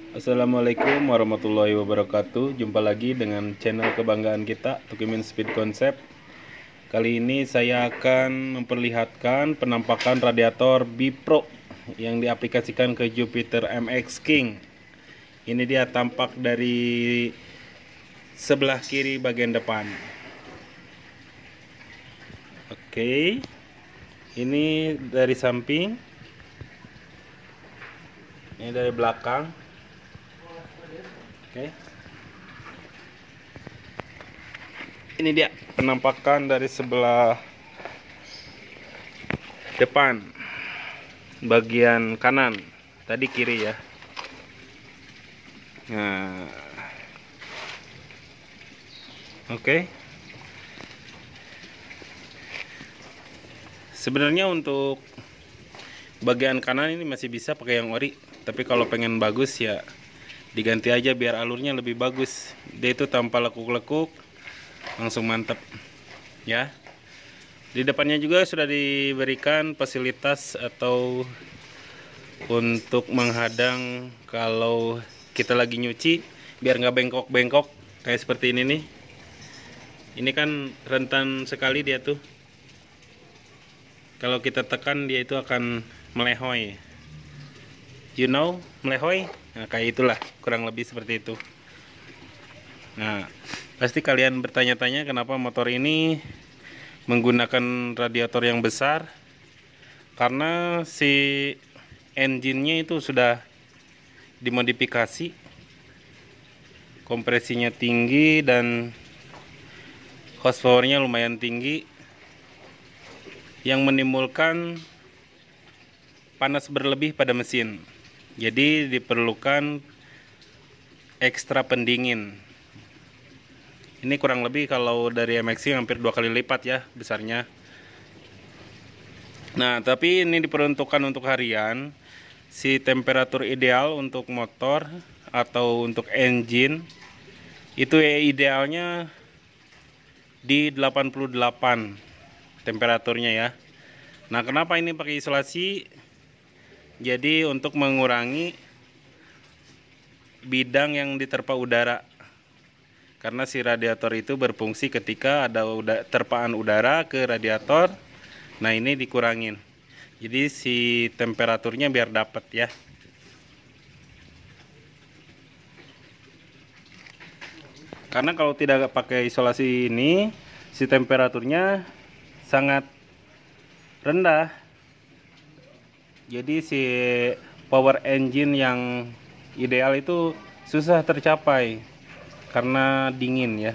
Assalamualaikum warahmatullahi wabarakatuh. Jumpa lagi dengan channel kebanggaan kita, Tukimin Speed Concept. Kali ini saya akan memperlihatkan penampakan radiator Bipro yang diaplikasikan ke Jupiter MX King. Ini dia tampak dari sebelah kiri bagian depan. Oke, ini dari samping, ini dari belakang. Oke. Ini dia penampakan dari sebelah depan bagian kanan. Tadi kiri ya. Nah, oke. Sebenarnya untuk bagian kanan ini masih bisa pakai yang ori, tapi kalau pengen bagus ya diganti aja biar alurnya lebih bagus. Dia itu tanpa lekuk-lekuk, langsung mantep ya. Di depannya juga sudah diberikan fasilitas atau untuk menghadang kalau kita lagi nyuci biar nggak bengkok-bengkok kayak seperti ini nih. Ini kan rentan sekali dia tuh. Kalau kita tekan dia itu akan melehoy. You know, melehoy? Nah, kayak itulah, kurang lebih seperti itu. Nah, pasti kalian bertanya-tanya kenapa motor ini menggunakan radiator yang besar. Karena si engine-nya itu sudah dimodifikasi, kompresinya tinggi dan horsepower-nya lumayan tinggi, yang menimbulkan panas berlebih pada mesin. Jadi diperlukan ekstra pendingin. Ini kurang lebih kalau dari MX hampir 2 kali lipat ya besarnya. Nah, tapi ini diperuntukkan untuk harian. Si temperatur ideal untuk motor atau untuk engine itu idealnya di 88 temperaturnya ya. Nah, kenapa ini pakai isolasi? Jadi untuk mengurangi bidang yang diterpa udara. Karena si radiator itu berfungsi ketika ada terpaan udara ke radiator. Nah, ini dikurangin. Jadi si temperaturnya biar dapat ya. Karena kalau tidak pakai isolasi ini, si temperaturnya sangat rendah. Jadi si power engine yang ideal itu susah tercapai karena dingin ya.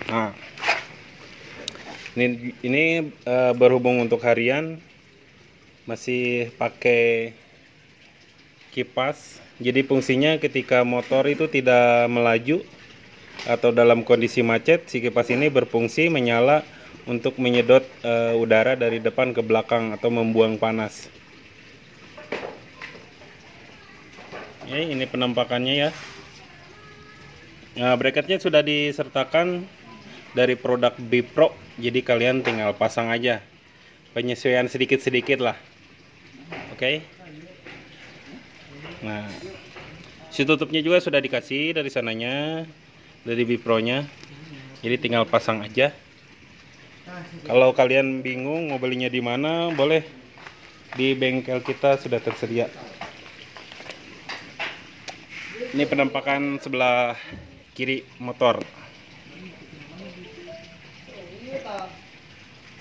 Nah, ini berhubung untuk harian masih pakai kipas. Jadi fungsinya ketika motor itu tidak melaju atau dalam kondisi macet, si kipas ini berfungsi menyala untuk menyedot udara dari depan ke belakang atau membuang panas. Ya, ini penampakannya ya. Nah, bracketnya sudah disertakan dari produk Bipro, jadi kalian tinggal pasang aja. Penyesuaian sedikit-sedikit lah. Oke. Nah, si tutupnya juga sudah dikasih dari sananya, dari Bipro-nya. Jadi tinggal pasang aja. Kalau kalian bingung mau belinya di mana, boleh di bengkel kita sudah tersedia. Ini penampakan sebelah kiri motor.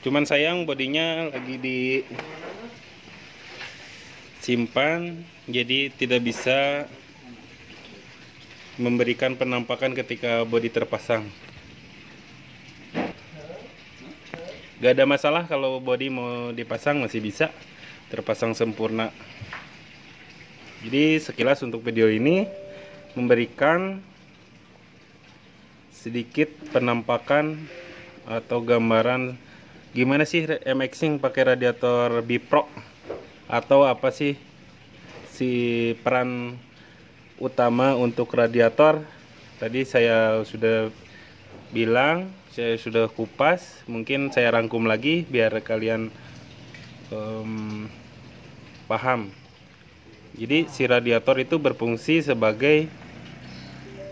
Cuman sayang bodinya lagi disimpan, jadi tidak bisa memberikan penampakan ketika bodi terpasang. Gak ada masalah kalau bodi mau dipasang, masih bisa terpasang sempurna. Jadi sekilas untuk video ini memberikan sedikit penampakan atau gambaran gimana sih MX pakai radiator Bipro, atau apa sih si peran utama untuk radiator. Tadi saya sudah bilang, saya sudah kupas, mungkin saya rangkum lagi biar kalian paham. Jadi si radiator itu berfungsi sebagai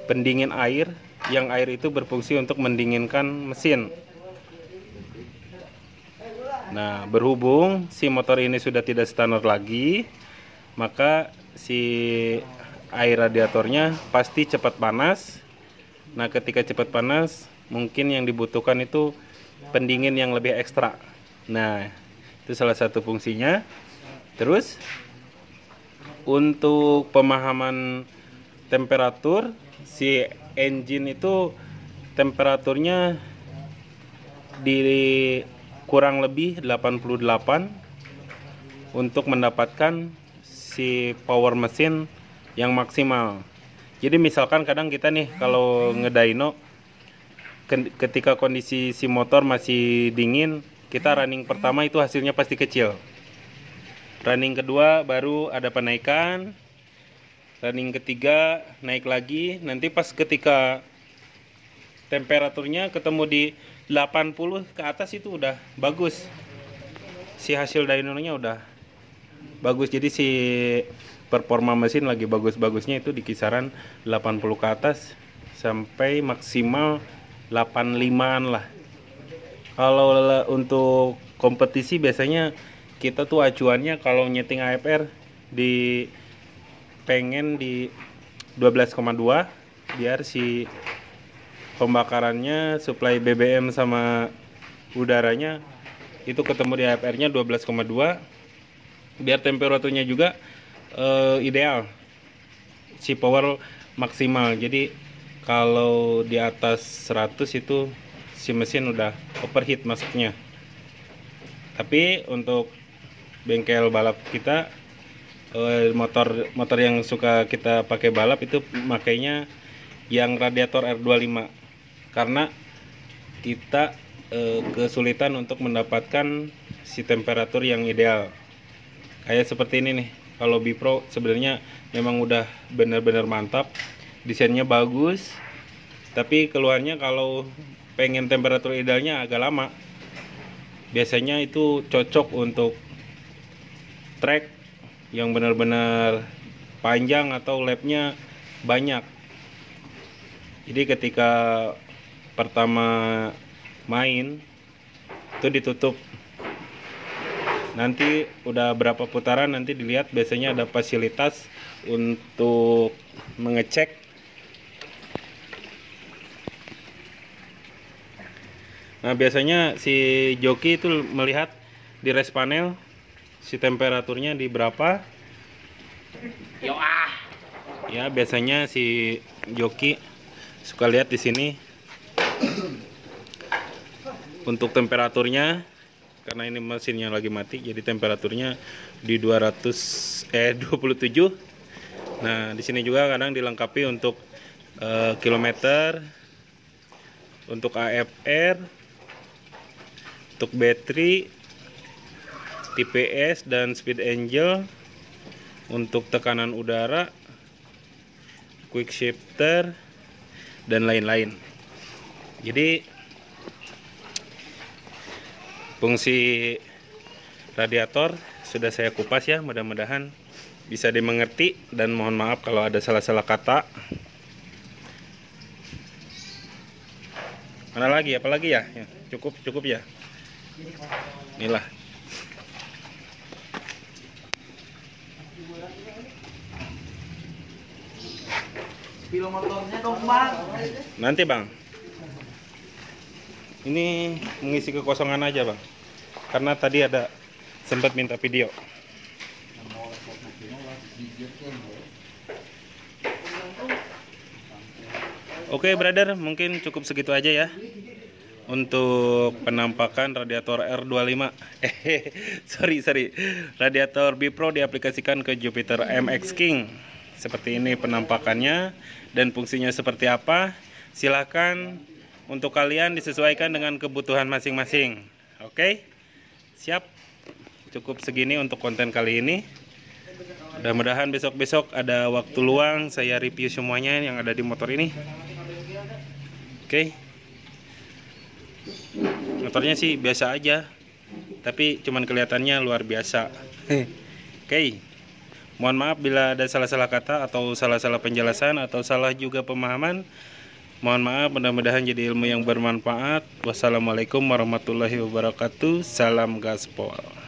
pendingin air, yang air itu berfungsi untuk mendinginkan mesin. Nah, berhubung si motor ini sudah tidak standar lagi, maka si air radiatornya pasti cepat panas. Nah, ketika cepat panas, mungkin yang dibutuhkan itu pendingin yang lebih ekstra. Nah, itu salah satu fungsinya. Terus untuk pemahaman temperatur, si engine itu temperaturnya di kurang lebih 88 untuk mendapatkan si power mesin yang maksimal. Jadi misalkan kadang kita nih kalau ngedyno, ketika kondisi si motor masih dingin, kita running pertama itu hasilnya pasti kecil. Running kedua baru ada penaikan, running ketiga naik lagi. Nanti pas ketika temperaturnya ketemu di 80 ke atas itu udah bagus, si hasil dynonya udah bagus. Jadi si performa mesin lagi bagus-bagusnya itu di kisaran 80 ke atas sampai maksimal 85an lah. Kalau untuk kompetisi biasanya kita tuh acuannya kalau nyeting AFR di pengen di 12,2 biar si pembakarannya, suplai BBM sama udaranya itu ketemu di AFR-nya 12,2 biar temperaturnya juga ideal, si power maksimal. Jadi kalau di atas 100 itu si mesin udah overheat masuknya. Tapi untuk bengkel balap kita, motor yang suka kita pakai balap itu makainya yang radiator R25 karena kita kesulitan untuk mendapatkan si temperatur yang ideal. Kayak seperti ini nih, kalau Bipro sebenarnya memang udah benar-benar mantap, desainnya bagus, tapi keluarnya kalau pengen temperatur idealnya agak lama. Biasanya itu cocok untuk track yang benar-benar panjang atau lapnya banyak. Jadi ketika pertama main itu ditutup, nanti udah berapa putaran nanti dilihat, biasanya ada fasilitas untuk mengecek. Nah, biasanya si joki itu melihat di rest panel si temperaturnya di berapa. Ya, biasanya si joki suka lihat di sini untuk temperaturnya, karena ini mesinnya lagi mati jadi temperaturnya di 27. Nah, di sini juga kadang dilengkapi untuk kilometer, untuk AFR, untuk baterai, TPS dan speed angel, untuk tekanan udara, quick shifter dan lain-lain. Jadi fungsi radiator sudah saya kupas ya, mudah-mudahan bisa dimengerti dan mohon maaf kalau ada salah-salah kata. Mana lagi, apalagi ya? Cukup ya. Inilah. Pilo motornya dong bang. Nanti bang, ini mengisi kekosongan aja bang, karena tadi ada sempat minta video. Oke brother, mungkin cukup segitu aja ya untuk penampakan radiator R25. Sorry, radiator Bipro diaplikasikan ke Jupiter MX King. Seperti ini penampakannya dan fungsinya seperti apa. Silahkan untuk kalian disesuaikan dengan kebutuhan masing-masing. Oke, siap. Cukup segini untuk konten kali ini. Mudah-mudahan besok-besok ada waktu luang saya review semuanya yang ada di motor ini. Oke. Motornya sih biasa aja, tapi cuman kelihatannya luar biasa. Oke. Mohon maaf bila ada salah-salah kata atau salah-salah penjelasan atau salah juga pemahaman. Mohon maaf, mudah-mudahan jadi ilmu yang bermanfaat. Wassalamualaikum warahmatullahi wabarakatuh. Salam gaspol.